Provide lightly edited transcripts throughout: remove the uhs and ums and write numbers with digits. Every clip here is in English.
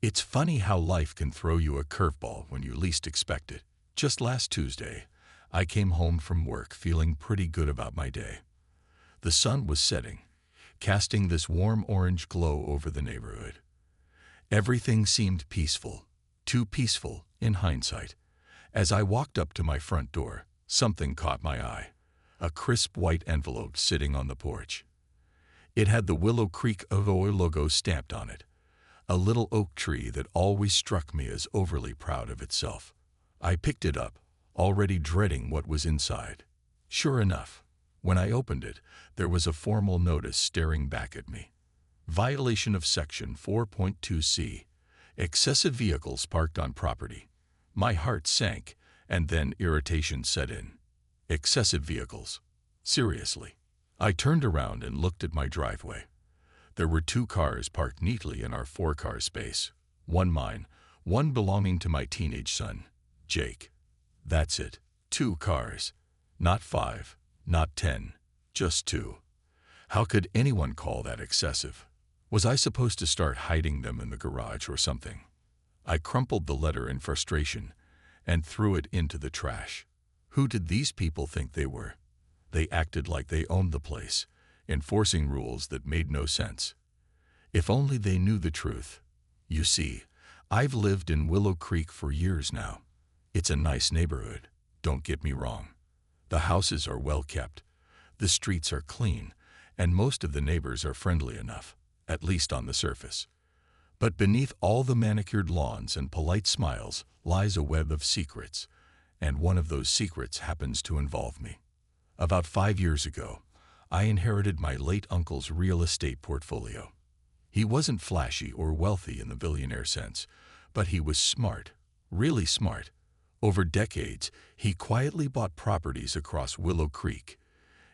It's funny how life can throw you a curveball when you least expect it. Just last Tuesday, I came home from work feeling pretty good about my day. The sun was setting, casting this warm orange glow over the neighborhood. Everything seemed peaceful, too peaceful in hindsight. As I walked up to my front door, something caught my eye. A crisp white envelope sitting on the porch. It had the Willow Creek HOA logo stamped on it, a little oak tree that always struck me as overly proud of itself. I picked it up, already dreading what was inside. Sure enough, when I opened it, there was a formal notice staring back at me. Violation of Section 4.2c, excessive vehicles parked on property. My heart sank, and then irritation set in. Excessive vehicles. Seriously. I turned around and looked at my driveway. There were 2 cars parked neatly in our 4-car space. One mine, one belonging to my teenage son, Jake. That's it. 2 cars. Not 5, not 10, just 2. How could anyone call that excessive? Was I supposed to start hiding them in the garage or something? I crumpled the letter in frustration and threw it into the trash. Who did these people think they were? They acted like they owned the place, enforcing rules that made no sense. If only they knew the truth. You see, I've lived in Willow Creek for years now. It's a nice neighborhood, don't get me wrong. The houses are well kept, the streets are clean, and most of the neighbors are friendly enough, at least on the surface. But beneath all the manicured lawns and polite smiles lies a web of secrets, and one of those secrets happens to involve me. About 5 years ago, I inherited my late uncle's real estate portfolio. He wasn't flashy or wealthy in the billionaire sense, but he was smart, really smart. Over decades, he quietly bought properties across Willow Creek,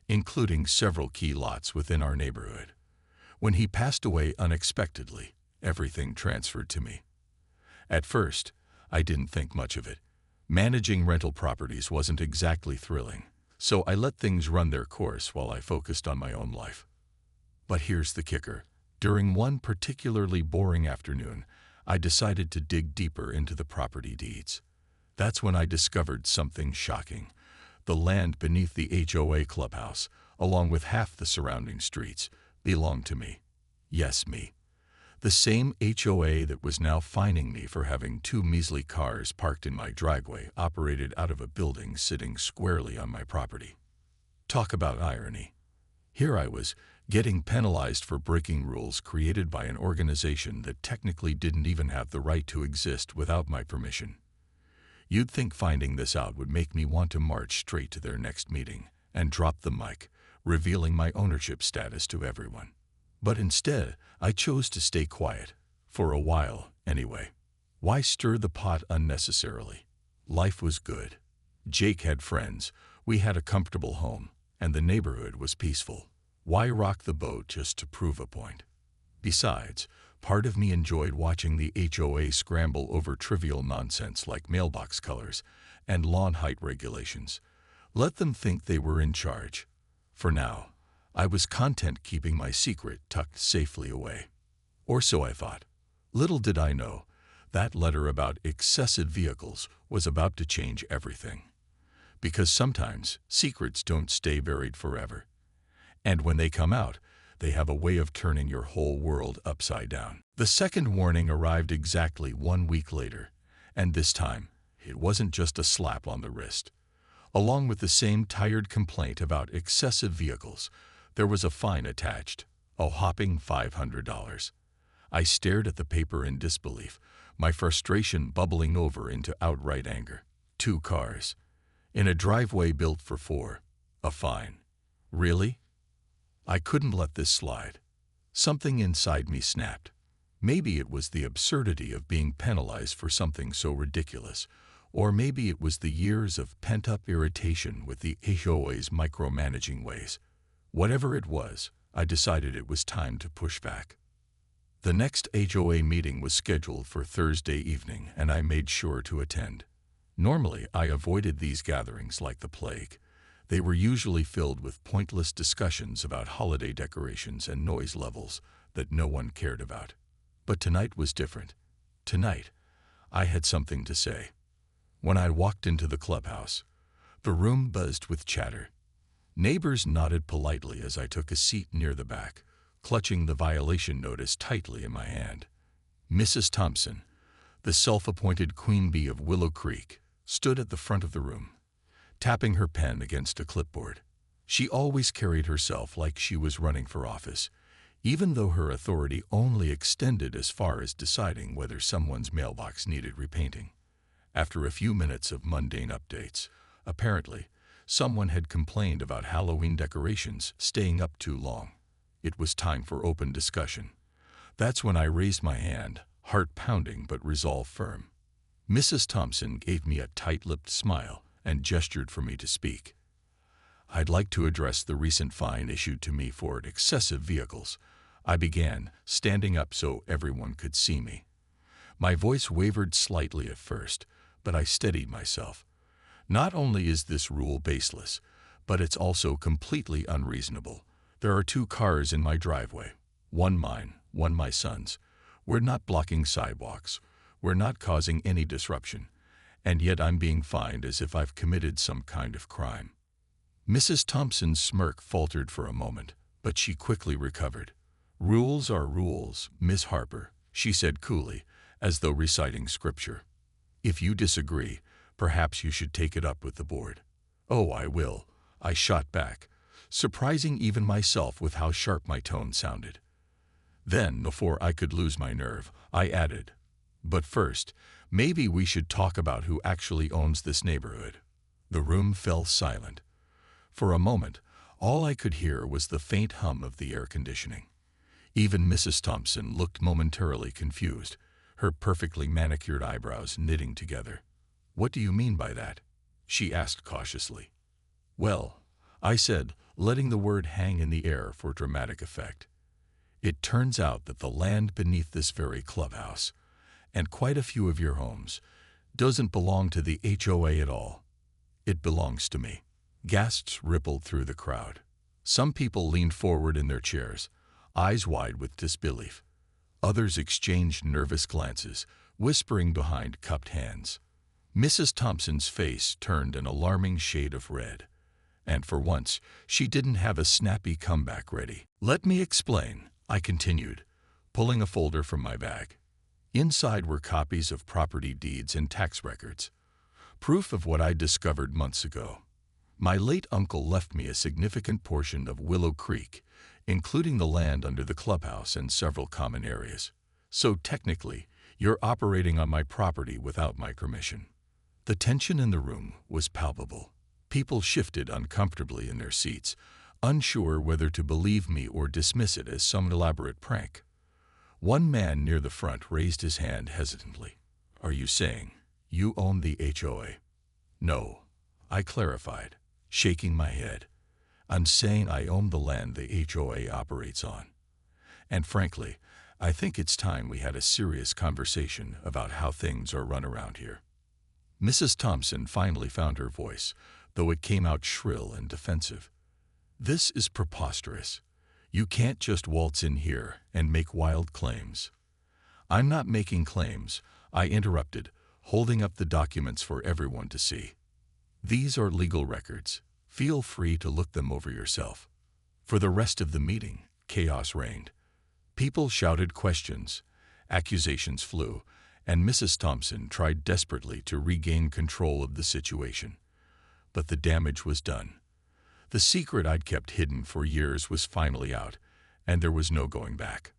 including several key lots within our neighborhood. When he passed away unexpectedly, everything transferred to me. At first, I didn't think much of it. Managing rental properties wasn't exactly thrilling, so I let things run their course while I focused on my own life. But here's the kicker. During one particularly boring afternoon, I decided to dig deeper into the property deeds. That's when I discovered something shocking. The land beneath the HOA clubhouse, along with half the surrounding streets, belonged to me. Yes, me. The same HOA that was now fining me for having 2 measly cars parked in my driveway operated out of a building sitting squarely on my property. Talk about irony. Here I was, getting penalized for breaking rules created by an organization that technically didn't even have the right to exist without my permission. You'd think finding this out would make me want to march straight to their next meeting and drop the mic, revealing my ownership status to everyone. But instead, I chose to stay quiet, for a while anyway. Why stir the pot unnecessarily? Life was good. Jake had friends, we had a comfortable home, and the neighborhood was peaceful. Why rock the boat just to prove a point? Besides, part of me enjoyed watching the HOA scramble over trivial nonsense like mailbox colors and lawn height regulations. Let them think they were in charge. For now, I was content keeping my secret tucked safely away. Or so I thought. Little did I know, that letter about excessive vehicles was about to change everything. Because sometimes secrets don't stay buried forever. And when they come out, they have a way of turning your whole world upside down. The second warning arrived exactly 1 week later, and this time, it wasn't just a slap on the wrist. Along with the same tired complaint about excessive vehicles, there was a fine attached, a whopping $500. I stared at the paper in disbelief, my frustration bubbling over into outright anger. 2 cars. In a driveway built for 4. A fine. Really? I couldn't let this slide. Something inside me snapped. Maybe it was the absurdity of being penalized for something so ridiculous, or maybe it was the years of pent-up irritation with the HOA's micromanaging ways. Whatever it was, I decided it was time to push back. The next HOA meeting was scheduled for Thursday evening, and I made sure to attend. Normally, I avoided these gatherings like the plague. They were usually filled with pointless discussions about holiday decorations and noise levels that no one cared about. But tonight was different. tonight, I had something to say. When I walked into the clubhouse, the room buzzed with chatter. Neighbors nodded politely as I took a seat near the back, clutching the violation notice tightly in my hand. Mrs. Thompson, the self-appointed queen bee of Willow Creek, stood at the front of the room, tapping her pen against a clipboard. She always carried herself like she was running for office, even though her authority only extended as far as deciding whether someone's mailbox needed repainting. After a few minutes of mundane updates, apparently, someone had complained about Halloween decorations staying up too long. It was time for open discussion. That's when I raised my hand, heart pounding but resolve firm. Mrs. Thompson gave me a tight-lipped smile and gestured for me to speak. "I'd like to address the recent fine issued to me for excessive vehicles," I began, standing up so everyone could see me. My voice wavered slightly at first, but I steadied myself. Not only is this rule baseless, but it's also completely unreasonable. There are 2 cars in my driveway, one mine, one my son's. We're not blocking sidewalks. We're not causing any disruption. And yet I'm being fined as if I've committed some kind of crime. Mrs. Thompson's smirk faltered for a moment, but she quickly recovered. "Rules are rules, Miss Harper," she said coolly, as though reciting scripture. "If you disagree, perhaps you should take it up with the board." "Oh, I will," I shot back, surprising even myself with how sharp my tone sounded. Then, before I could lose my nerve, I added, "But first, maybe we should talk about who actually owns this neighborhood." The room fell silent. For a moment, all I could hear was the faint hum of the air conditioning. Even Mrs. Thompson looked momentarily confused, her perfectly manicured eyebrows knitting together. "What do you mean by that?" she asked cautiously. "Well," I said, letting the word hang in the air for dramatic effect, "it turns out that the land beneath this very clubhouse, and quite a few of your homes, doesn't belong to the HOA at all. It belongs to me." Gasps rippled through the crowd. Some people leaned forward in their chairs, eyes wide with disbelief. Others exchanged nervous glances, whispering behind cupped hands. Mrs. Thompson's face turned an alarming shade of red, and for once she didn't have a snappy comeback ready. "Let me explain," I continued, pulling a folder from my bag. Inside were copies of property deeds and tax records, proof of what I'd discovered months ago. My late uncle left me a significant portion of Willow Creek, including the land under the clubhouse and several common areas. So technically, you're operating on my property without my permission. The tension in the room was palpable. People shifted uncomfortably in their seats, unsure whether to believe me or dismiss it as some elaborate prank. One man near the front raised his hand hesitantly. "Are you saying you own the HOA?" "No," I clarified, shaking my head. "I'm saying I own the land the HOA operates on. And frankly, I think it's time we had a serious conversation about how things are run around here." Mrs. Thompson finally found her voice, though it came out shrill and defensive. "This is preposterous. You can't just waltz in here and make wild claims." "I'm not making claims," I interrupted, holding up the documents for everyone to see. "These are legal records. Feel free to look them over yourself." For the rest of the meeting, chaos reigned. People shouted questions, accusations flew, and Mrs. Thompson tried desperately to regain control of the situation. But the damage was done. The secret I'd kept hidden for years was finally out, and there was no going back.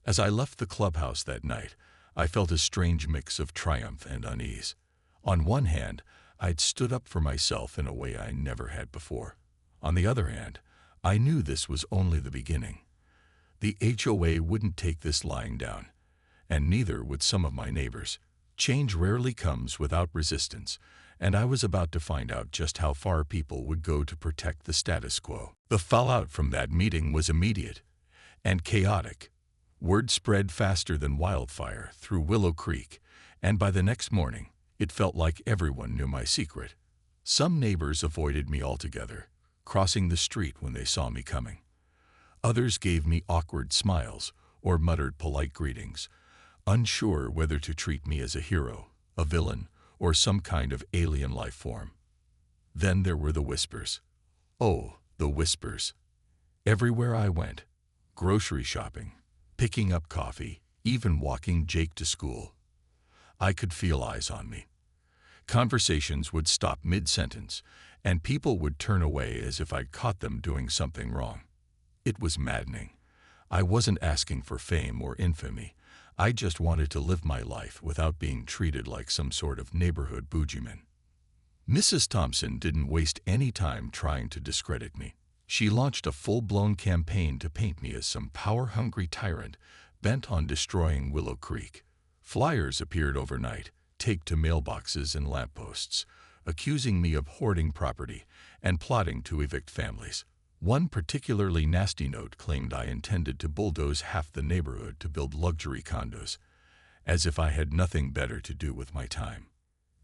As I left the clubhouse that night, I felt a strange mix of triumph and unease. On one hand, I'd stood up for myself in a way I never had before. On the other hand, I knew this was only the beginning. The HOA wouldn't take this lying down, and neither would some of my neighbors. Change rarely comes without resistance, and I was about to find out just how far people would go to protect the status quo. The fallout from that meeting was immediate and chaotic. Word spread faster than wildfire through Willow Creek, and by the next morning, it felt like everyone knew my secret. Some neighbors avoided me altogether, crossing the street when they saw me coming. Others gave me awkward smiles or muttered polite greetings, unsure whether to treat me as a hero, a villain, or some kind of alien life form. Then there were the whispers. Oh, the whispers. Everywhere I went, grocery shopping, picking up coffee, even walking Jake to school, I could feel eyes on me. Conversations would stop mid-sentence, and people would turn away as if I'd caught them doing something wrong. It was maddening. I wasn't asking for fame or infamy. I just wanted to live my life without being treated like some sort of neighborhood boogeyman. Mrs. Thompson didn't waste any time trying to discredit me. She launched a full-blown campaign to paint me as some power-hungry tyrant bent on destroying Willow Creek. Flyers appeared overnight, taped to mailboxes and lampposts, accusing me of hoarding property and plotting to evict families. One particularly nasty note claimed I intended to bulldoze half the neighborhood to build luxury condos, as if I had nothing better to do with my time.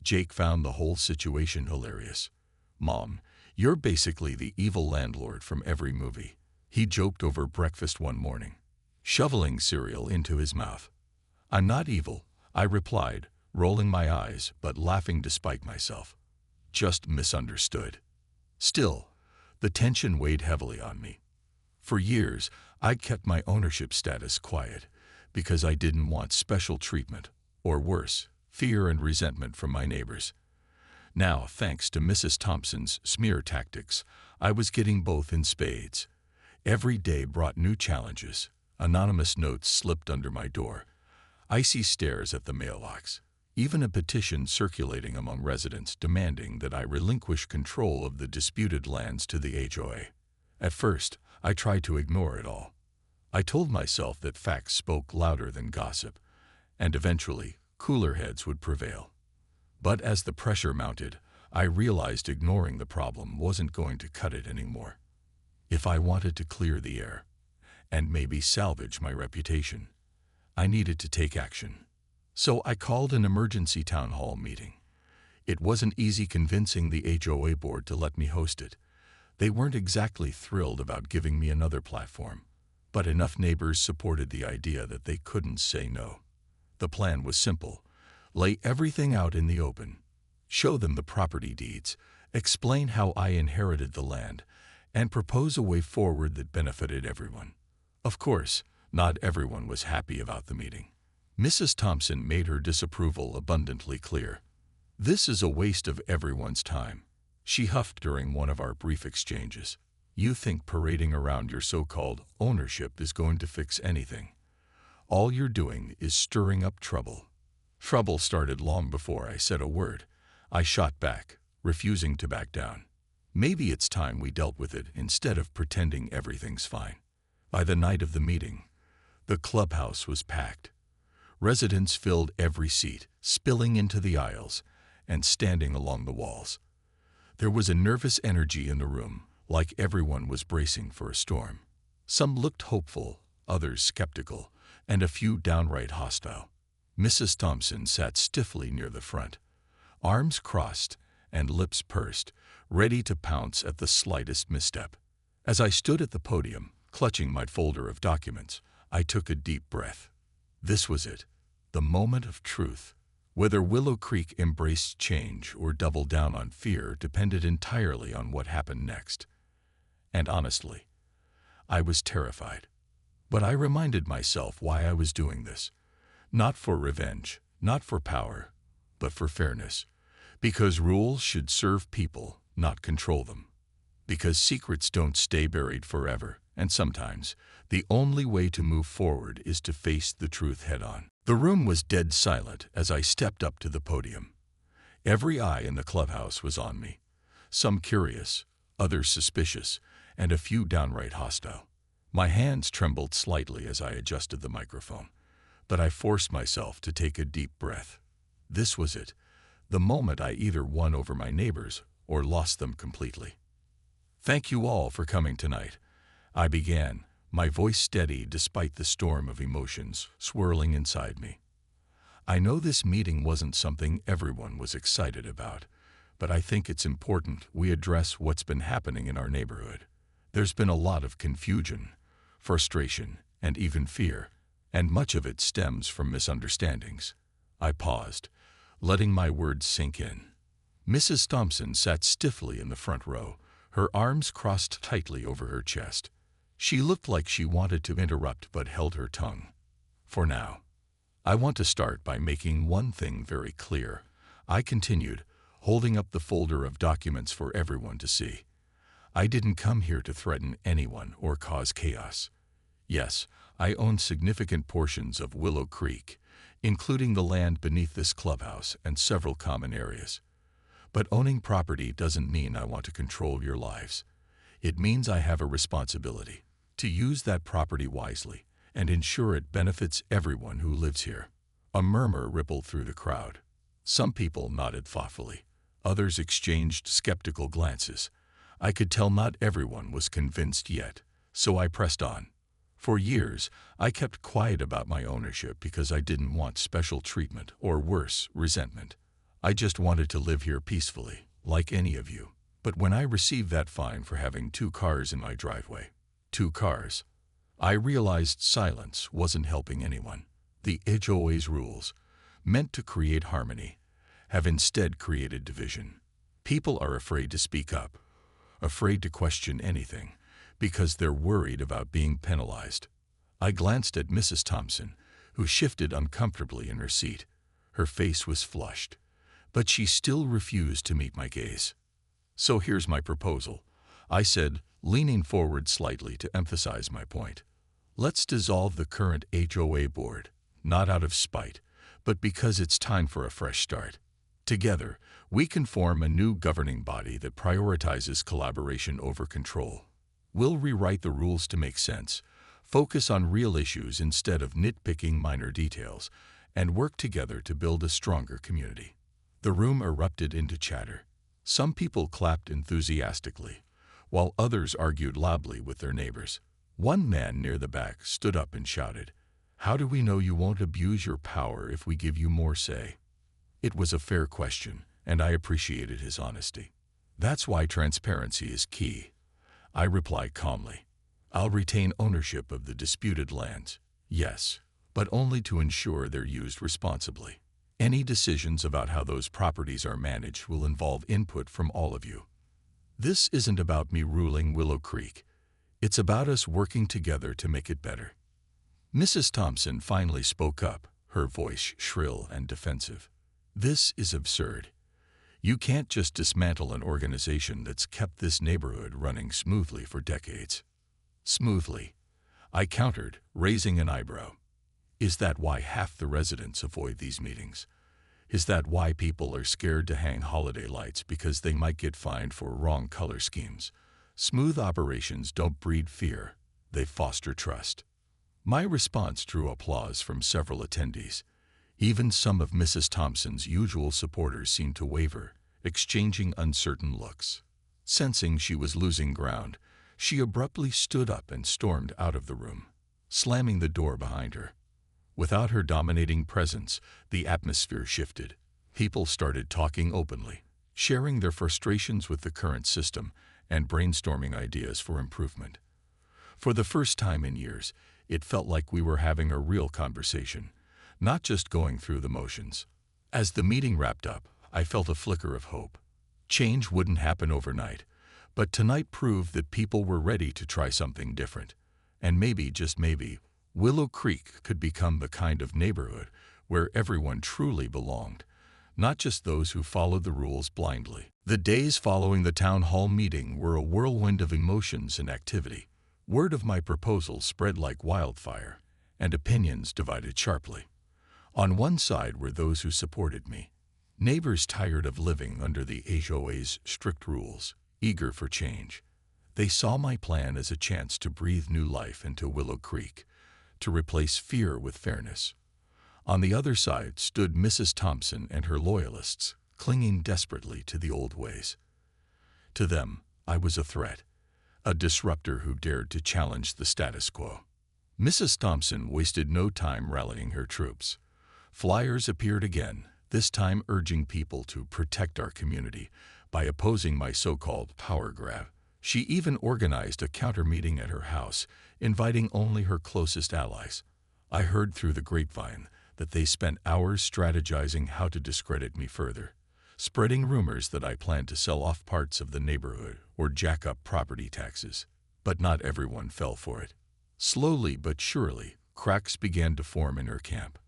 Jake found the whole situation hilarious. "Mom, you're basically the evil landlord from every movie," he joked over breakfast one morning, shoveling cereal into his mouth. "I'm not evil," I replied, rolling my eyes but laughing despite myself. "Just misunderstood." Still, the tension weighed heavily on me. For years, I'd kept my ownership status quiet because I didn't want special treatment, or worse, fear and resentment from my neighbors. Now, thanks to Mrs. Thompson's smear tactics, I was getting both in spades. Every day brought new challenges. Anonymous notes slipped under my door, icy stares at the mailbox, even a petition circulating among residents demanding that I relinquish control of the disputed lands to the HOA. At first, I tried to ignore it all. I told myself that facts spoke louder than gossip, and eventually, cooler heads would prevail. But as the pressure mounted, I realized ignoring the problem wasn't going to cut it anymore. If I wanted to clear the air, and maybe salvage my reputation, I needed to take action. So I called an emergency town hall meeting. It wasn't easy convincing the HOA board to let me host it. They weren't exactly thrilled about giving me another platform, but enough neighbors supported the idea that they couldn't say no. The plan was simple: lay everything out in the open, show them the property deeds, explain how I inherited the land, and propose a way forward that benefited everyone. Of course, not everyone was happy about the meeting. Mrs. Thompson made her disapproval abundantly clear. "This is a waste of everyone's time," she huffed during one of our brief exchanges. "You think parading around your so-called ownership is going to fix anything. All you're doing is stirring up trouble." Trouble started long before I said a word. I shot back, refusing to back down. Maybe it's time we dealt with it instead of pretending everything's fine. By the night of the meeting, the clubhouse was packed. Residents filled every seat, spilling into the aisles and standing along the walls. There was a nervous energy in the room, like everyone was bracing for a storm. Some looked hopeful, others skeptical, and a few downright hostile. Mrs. Thompson sat stiffly near the front, arms crossed and lips pursed, ready to pounce at the slightest misstep. As I stood at the podium, clutching my folder of documents, I took a deep breath. This was it, the moment of truth. Whether Willow Creek embraced change or doubled down on fear depended entirely on what happened next. And honestly, I was terrified. But I reminded myself why I was doing this. Not for revenge, not for power, but for fairness. Because rules should serve people, not control them. Because secrets don't stay buried forever, and sometimes the only way to move forward is to face the truth head-on. The room was dead silent as I stepped up to the podium. Every eye in the clubhouse was on me, some curious, others suspicious, and a few downright hostile. My hands trembled slightly as I adjusted the microphone, but I forced myself to take a deep breath. This was it, the moment I either won over my neighbors or lost them completely. "Thank you all for coming tonight," I began, my voice steady despite the storm of emotions swirling inside me. "I know this meeting wasn't something everyone was excited about, but I think it's important we address what's been happening in our neighborhood. There's been a lot of confusion, frustration, and even fear, and much of it stems from misunderstandings. I paused, letting my words sink in. Mrs. Thompson sat stiffly in the front row, her arms crossed tightly over her chest. She looked like she wanted to interrupt but held her tongue. For now, I want to start by making one thing very clear, I continued, holding up the folder of documents for everyone to see. I didn't come here to threaten anyone or cause chaos. Yes, I own significant portions of Willow Creek, including the land beneath this clubhouse and several common areas. But owning property doesn't mean I want to control your lives. It means I have a responsibility to use that property wisely and ensure it benefits everyone who lives here. A murmur rippled through the crowd. Some people nodded thoughtfully. Others exchanged skeptical glances. I could tell not everyone was convinced yet, so I pressed on. For years, I kept quiet about my ownership because I didn't want special treatment or worse, resentment. I just wanted to live here peacefully, like any of you. But when I received that fine for having 2 cars in my driveway, 2 cars, I realized silence wasn't helping anyone. The HOA's rules, meant to create harmony, have instead created division. People are afraid to speak up, afraid to question anything, because they're worried about being penalized. I glanced at Mrs. Thompson, who shifted uncomfortably in her seat. Her face was flushed, but she still refused to meet my gaze. So here's my proposal, I said, leaning forward slightly to emphasize my point. Let's dissolve the current HOA board, not out of spite, but because it's time for a fresh start. Together, we can form a new governing body that prioritizes collaboration over control. We'll rewrite the rules to make sense, focus on real issues instead of nitpicking minor details, and work together to build a stronger community. The room erupted into chatter. Some people clapped enthusiastically, while others argued loudly with their neighbors. One man near the back stood up and shouted, "How do we know you won't abuse your power if we give you more say?" It was a fair question, and I appreciated his honesty. That's why transparency is key, I replied calmly. I'll retain ownership of the disputed lands, yes, but only to ensure they're used responsibly. Any decisions about how those properties are managed will involve input from all of you. This isn't about me ruling Willow Creek. It's about us working together to make it better. Mrs. Thompson finally spoke up, her voice shrill and defensive. This is absurd. You can't just dismantle an organization that's kept this neighborhood running smoothly for decades. Smoothly, I countered, raising an eyebrow. Is that why half the residents avoid these meetings? Is that why people are scared to hang holiday lights because they might get fined for wrong color schemes? Smooth operations don't breed fear, they foster trust. My response drew applause from several attendees. Even some of Mrs. Thompson's usual supporters seemed to waver, exchanging uncertain looks. Sensing she was losing ground, she abruptly stood up and stormed out of the room, slamming the door behind her. Without her dominating presence, the atmosphere shifted. People started talking openly, sharing their frustrations with the current system and brainstorming ideas for improvement. For the first time in years, it felt like we were having a real conversation, not just going through the motions. As the meeting wrapped up, I felt a flicker of hope. Change wouldn't happen overnight, but tonight proved that people were ready to try something different. And maybe, just maybe, Willow Creek could become the kind of neighborhood where everyone truly belonged, not just those who followed the rules blindly. The days following the town hall meeting were a whirlwind of emotions and activity. Word of my proposal spread like wildfire, and opinions divided sharply. On one side were those who supported me, neighbors tired of living under the HOA's strict rules, eager for change. They saw my plan as a chance to breathe new life into Willow Creek, to replace fear with fairness. On the other side stood Mrs. Thompson and her loyalists, clinging desperately to the old ways. To them, I was a threat, a disruptor who dared to challenge the status quo. Mrs. Thompson wasted no time rallying her troops. Flyers appeared again, this time urging people to protect our community by opposing my so-called power grab. She even organized a counter-meeting at her house, inviting only her closest allies. I heard through the grapevine that they spent hours strategizing how to discredit me further, spreading rumors that I planned to sell off parts of the neighborhood or jack up property taxes. But not everyone fell for it. Slowly but surely, cracks began to form in her camp.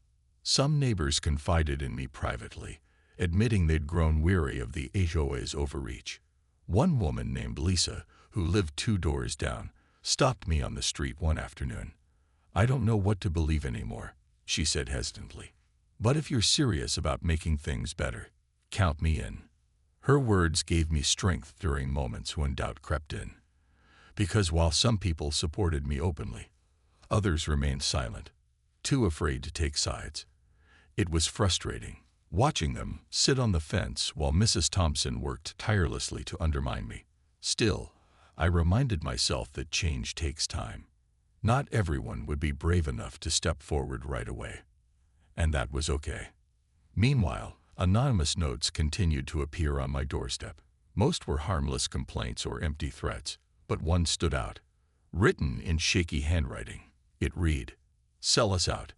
Some neighbors confided in me privately, admitting they'd grown weary of the HOA's overreach. One woman named Lisa, who lived 2 doors down, stopped me on the street one afternoon. "I don't know what to believe anymore," she said hesitantly. "But if you're serious about making things better, count me in." Her words gave me strength during moments when doubt crept in. Because while some people supported me openly, others remained silent, too afraid to take sides. It was frustrating, watching them sit on the fence while Mrs. Thompson worked tirelessly to undermine me. Still, I reminded myself that change takes time. Not everyone would be brave enough to step forward right away. And that was okay. Meanwhile, anonymous notes continued to appear on my doorstep. Most were harmless complaints or empty threats, but one stood out. Written in shaky handwriting, it read, "Sell us out,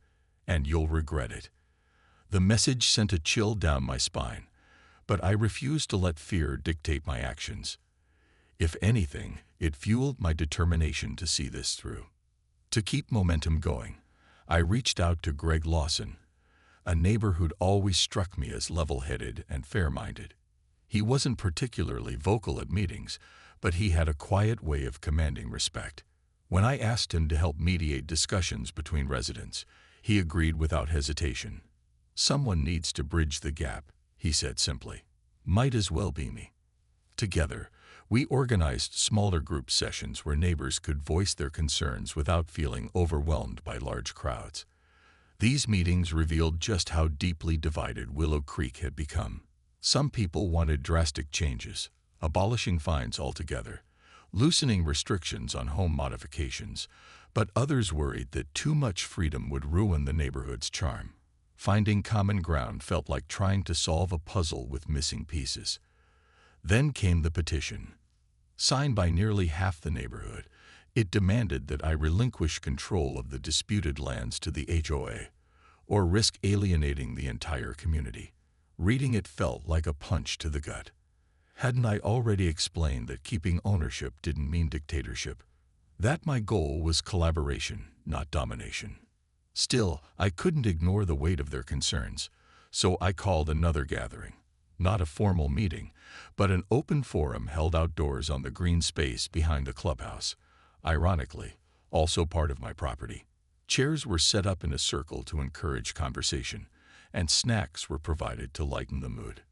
and you'll regret it." The message sent a chill down my spine, but I refused to let fear dictate my actions. If anything, it fueled my determination to see this through. To keep momentum going, I reached out to Greg Lawson, a neighbor who'd always struck me as level-headed and fair-minded. He wasn't particularly vocal at meetings, but he had a quiet way of commanding respect. When I asked him to help mediate discussions between residents, he agreed without hesitation. "Someone needs to bridge the gap," he said simply. "Might as well be me." Together, we organized smaller group sessions where neighbors could voice their concerns without feeling overwhelmed by large crowds. These meetings revealed just how deeply divided Willow Creek had become. Some people wanted drastic changes, abolishing fines altogether, loosening restrictions on home modifications, but others worried that too much freedom would ruin the neighborhood's charm. Finding common ground felt like trying to solve a puzzle with missing pieces. Then came the petition. Signed by nearly half the neighborhood, it demanded that I relinquish control of the disputed lands to the HOA, or risk alienating the entire community. Reading it felt like a punch to the gut. Hadn't I already explained that keeping ownership didn't mean dictatorship? That my goal was collaboration, not domination. Still, I couldn't ignore the weight of their concerns, so I called another gathering. Not a formal meeting, but an open forum held outdoors on the green space behind the clubhouse. Ironically, also part of my property. Chairs were set up in a circle to encourage conversation, and snacks were provided to lighten the mood.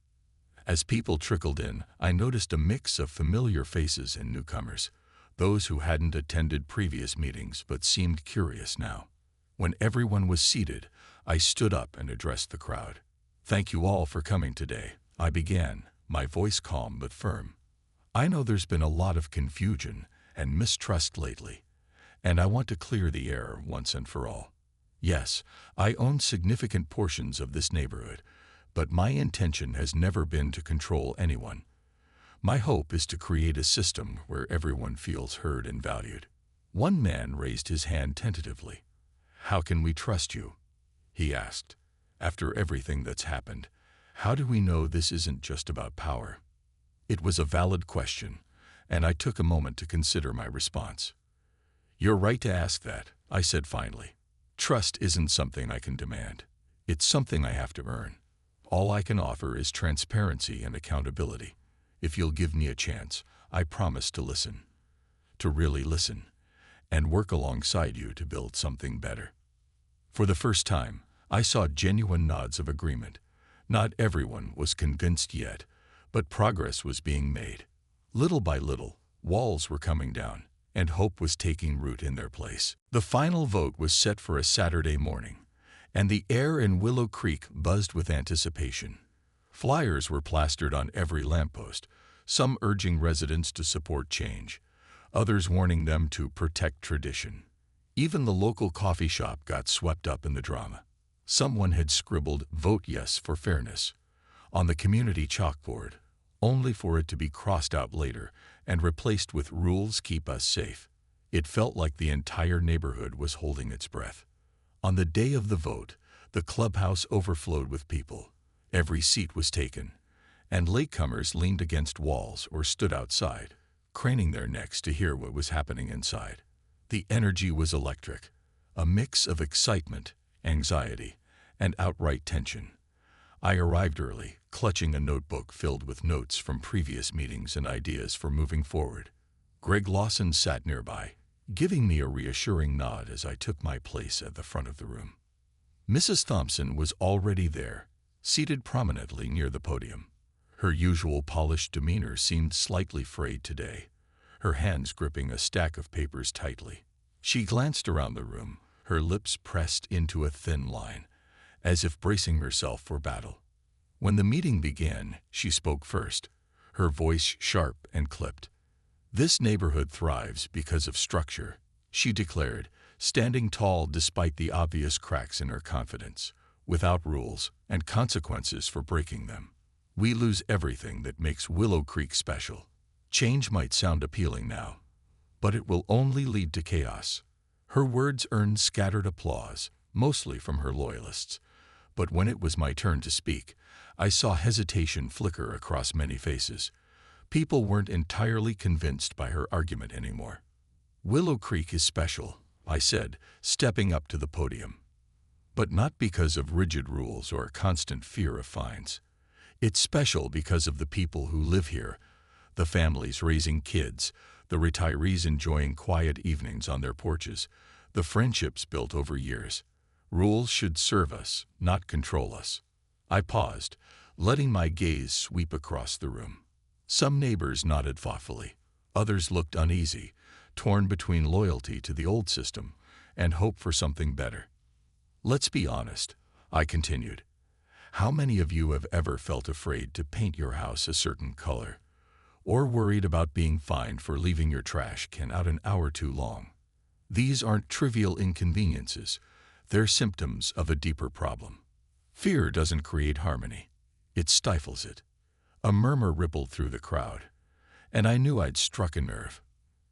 As people trickled in, I noticed a mix of familiar faces and newcomers, those who hadn't attended previous meetings but seemed curious now. When everyone was seated, I stood up and addressed the crowd. "Thank you all for coming today," I began, my voice calm but firm. "I know there's been a lot of confusion and mistrust lately, and I want to clear the air once and for all. Yes, I own significant portions of this neighborhood, but my intention has never been to control anyone. My hope is to create a system where everyone feels heard and valued." One man raised his hand tentatively. "How can we trust you?" he asked. "After everything that's happened, how do we know this isn't just about power?" It was a valid question, and I took a moment to consider my response. "You're right to ask that," I said finally. "Trust isn't something I can demand. It's something I have to earn. All I can offer is transparency and accountability. If you'll give me a chance, I promise to listen. To really listen, and work alongside you to build something better." For the first time, I saw genuine nods of agreement. Not everyone was convinced yet, but progress was being made. Little by little, walls were coming down, and hope was taking root in their place. The final vote was set for a Saturday morning, and the air in Willow Creek buzzed with anticipation. Flyers were plastered on every lamppost, some urging residents to support change, others warning them to protect tradition. Even the local coffee shop got swept up in the drama. Someone had scribbled "Vote Yes for Fairness" on the community chalkboard, only for it to be crossed out later and replaced with "Rules Keep Us Safe." It felt like the entire neighborhood was holding its breath. On the day of the vote, the clubhouse overflowed with people. Every seat was taken, and latecomers leaned against walls or stood outside, craning their necks to hear what was happening inside. The energy was electric, a mix of excitement, anxiety, and outright tension. I arrived early, clutching a notebook filled with notes from previous meetings and ideas for moving forward. Greg Lawson sat nearby, giving me a reassuring nod as I took my place at the front of the room. Mrs. Thompson was already there, seated prominently near the podium. Her usual polished demeanor seemed slightly frayed today, her hands gripping a stack of papers tightly. She glanced around the room, her lips pressed into a thin line, as if bracing herself for battle. When the meeting began, she spoke first, her voice sharp and clipped. "This neighborhood thrives because of structure," she declared, standing tall despite the obvious cracks in her confidence. "Without rules and consequences for breaking them, we lose everything that makes Willow Creek special. Change might sound appealing now, but it will only lead to chaos." Her words earned scattered applause, mostly from her loyalists. But when it was my turn to speak, I saw hesitation flicker across many faces. People weren't entirely convinced by her argument anymore. "Willow Creek is special," I said, stepping up to the podium. "But not because of rigid rules or constant fear of fines. It's special because of the people who live here, the families raising kids, the retirees enjoying quiet evenings on their porches, the friendships built over years. Rules should serve us, not control us." I paused, letting my gaze sweep across the room. Some neighbors nodded thoughtfully. Others looked uneasy, torn between loyalty to the old system and hope for something better. "Let's be honest," I continued. "How many of you have ever felt afraid to paint your house a certain color, or worried about being fined for leaving your trash can out an hour too long? These aren't trivial inconveniences. They're symptoms of a deeper problem. Fear doesn't create harmony. It stifles it." A murmur rippled through the crowd, and I knew I'd struck a nerve.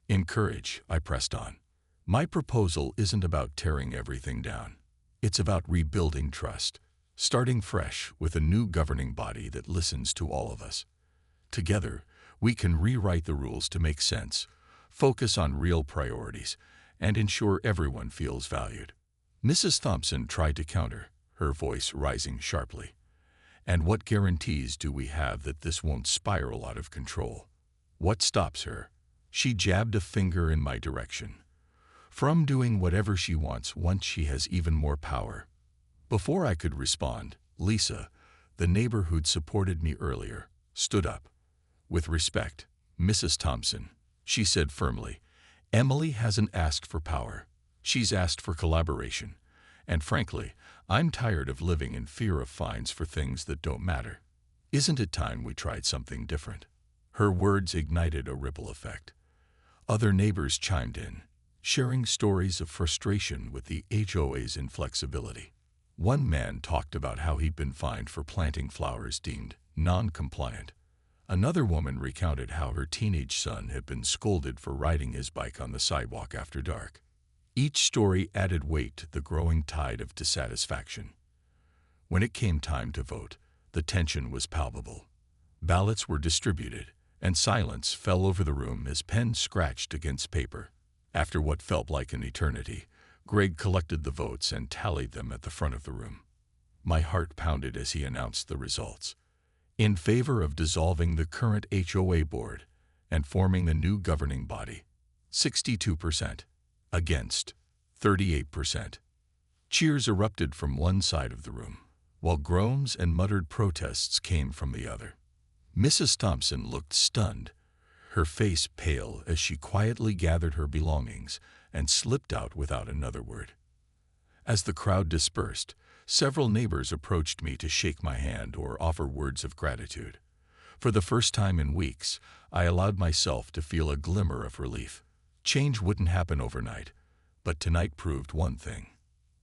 "In courage," I pressed on. "My proposal isn't about tearing everything down. It's about rebuilding trust, starting fresh with a new governing body that listens to all of us. Together, we can rewrite the rules to make sense, focus on real priorities, and ensure everyone feels valued." Mrs. Thompson tried to counter, her voice rising sharply. "And what guarantees do we have that this won't spiral out of control? What stops her?" She jabbed a finger in my direction. "From doing whatever she wants once she has even more power." Before I could respond, Lisa, the neighbor who'd supported me earlier, stood up. "With respect, Mrs. Thompson," she said firmly, "Emily hasn't asked for power. She's asked for collaboration. And frankly, I'm tired of living in fear of fines for things that don't matter. Isn't it time we tried something different?" Her words ignited a ripple effect. Other neighbors chimed in, sharing stories of frustration with the HOA's inflexibility. One man talked about how he'd been fined for planting flowers deemed non-compliant. Another woman recounted how her teenage son had been scolded for riding his bike on the sidewalk after dark. Each story added weight to the growing tide of dissatisfaction. When it came time to vote, the tension was palpable. Ballots were distributed, and silence fell over the room as pens scratched against paper. After what felt like an eternity, Greg collected the votes and tallied them at the front of the room. My heart pounded as he announced the results. In favor of dissolving the current HOA board and forming a new governing body, 62%. Against, 38%. Cheers erupted from one side of the room, while groans and muttered protests came from the other. Mrs. Thompson looked stunned, her face pale as she quietly gathered her belongings and slipped out without another word. As the crowd dispersed, several neighbors approached me to shake my hand or offer words of gratitude. For the first time in weeks, I allowed myself to feel a glimmer of relief. Change wouldn't happen overnight, but tonight proved one thing.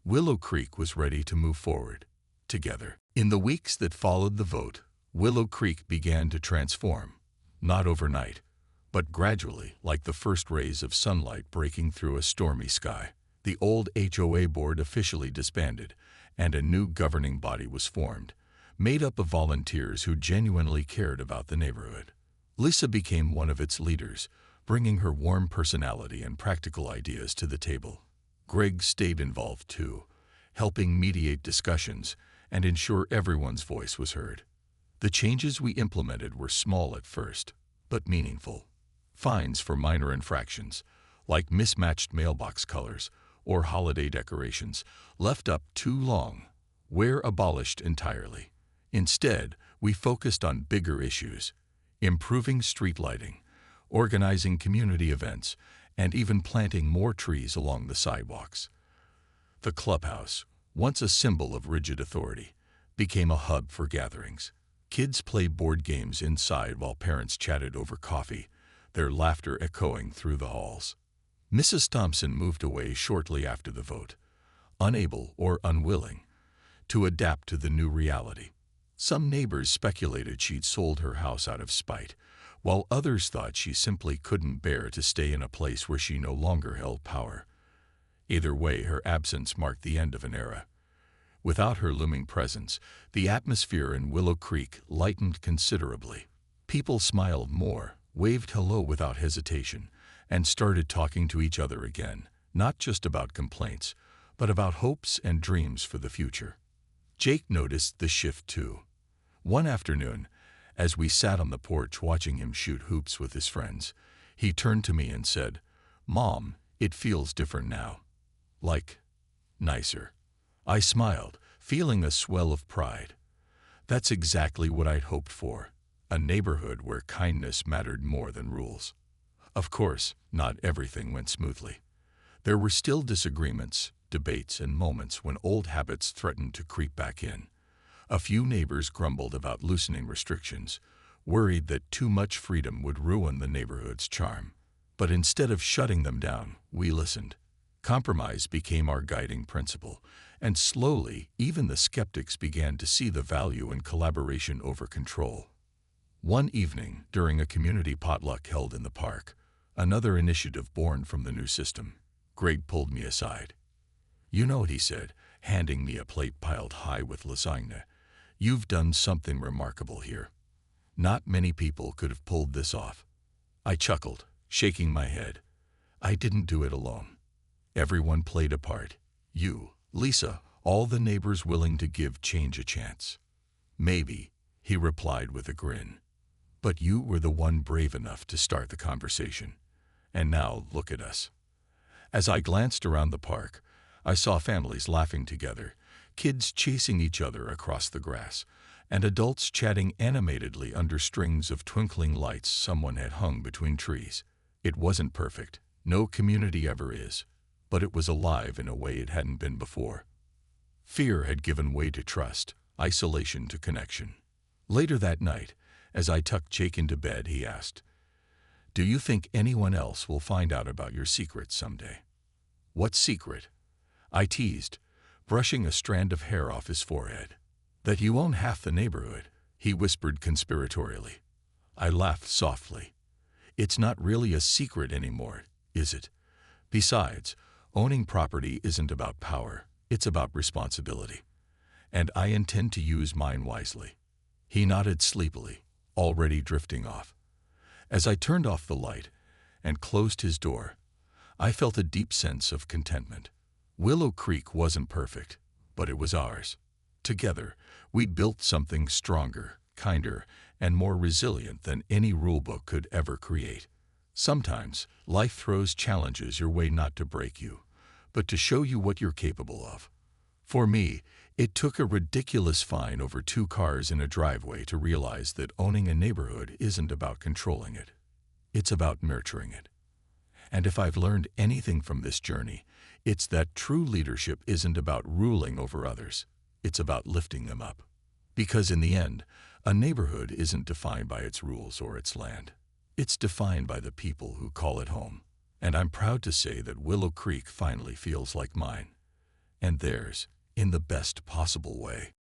Willow Creek was ready to move forward, together. In the weeks that followed the vote, Willow Creek began to transform, not overnight, but gradually, like the first rays of sunlight breaking through a stormy sky. The old HOA board officially disbanded, and a new governing body was formed, made up of volunteers who genuinely cared about the neighborhood. Lisa became one of its leaders, bringing her warm personality and practical ideas to the table. Greg stayed involved too, helping mediate discussions and ensure everyone's voice was heard. The changes we implemented were small at first, but meaningful. Fines for minor infractions, like mismatched mailbox colors or holiday decorations, left up too long, were abolished entirely. Instead, we focused on bigger issues: improving street lighting, organizing community events, and even planting more trees along the sidewalks. The clubhouse, once a symbol of rigid authority, became a hub for gatherings. Kids played board games inside while parents chatted over coffee, their laughter echoing through the halls. Mrs. Thompson moved away shortly after the vote, unable or unwilling to adapt to the new reality. Some neighbors speculated she'd sold her house out of spite, while others thought she simply couldn't bear to stay in a place where she no longer held power. Either way, her absence marked the end of an era. Without her looming presence, the atmosphere in Willow Creek lightened considerably. People smiled more, waved hello without hesitation, and started talking to each other again, not just about complaints, but about hopes and dreams for the future. Jake noticed the shift too. One afternoon, as we sat on the porch watching him shoot hoops with his friends, he turned to me and said, "Mom, it feels different now. Like, nicer." I smiled, feeling a swell of pride. That's exactly what I'd hoped for, a neighborhood where kindness mattered more than rules. Of course, not everything went smoothly. There were still disagreements, debates, and moments when old habits threatened to creep back in. A few neighbors grumbled about loosening restrictions, worried that too much freedom would ruin the neighborhood's charm. But instead of shutting them down, we listened. Compromise became our guiding principle, and slowly, even the skeptics began to see the value in collaboration over control. One evening, during a community potluck held in the park, another initiative born from the new system, Greg pulled me aside. "You know," he said, handing me a plate piled high with lasagna, "you've done something remarkable here. Not many people could have pulled this off." I chuckled, shaking my head. I didn't do it alone. Everyone played a part. You, Lisa, all the neighbors willing to give change a chance. "Maybe," he replied with a grin. "But you were the one brave enough to start the conversation. And now look at us." As I glanced around the park, I saw families laughing together, kids chasing each other across the grass, and adults chatting animatedly under strings of twinkling lights someone had hung between trees. It wasn't perfect. No community ever is. But it was alive in a way it hadn't been before. Fear had given way to trust, isolation to connection. Later that night, as I tucked Jake into bed, he asked, "Do you think anyone else will find out about your secret someday?" "What secret?" I teased, brushing a strand of hair off his forehead. "That you own half the neighborhood," he whispered conspiratorially. I laughed softly. "It's not really a secret anymore, is it? Besides, owning property isn't about power, it's about responsibility. And I intend to use mine wisely." He nodded sleepily, already drifting off. As I turned off the light and closed his door, I felt a deep sense of contentment. Willow Creek wasn't perfect, but it was ours. Together, we'd built something stronger, kinder, and more resilient than any rulebook could ever create. Sometimes, life throws challenges your way not to break you, but to show you what you're capable of. For me, it took a ridiculous fine over 2 cars in a driveway to realize that owning a neighborhood isn't about controlling it. It's about nurturing it. And if I've learned anything from this journey, it's that true leadership isn't about ruling over others. It's about lifting them up. Because in the end, a neighborhood isn't defined by its rules or its land. It's defined by the people who call it home. And I'm proud to say that Willow Creek finally feels like mine. And theirs, in the best possible way.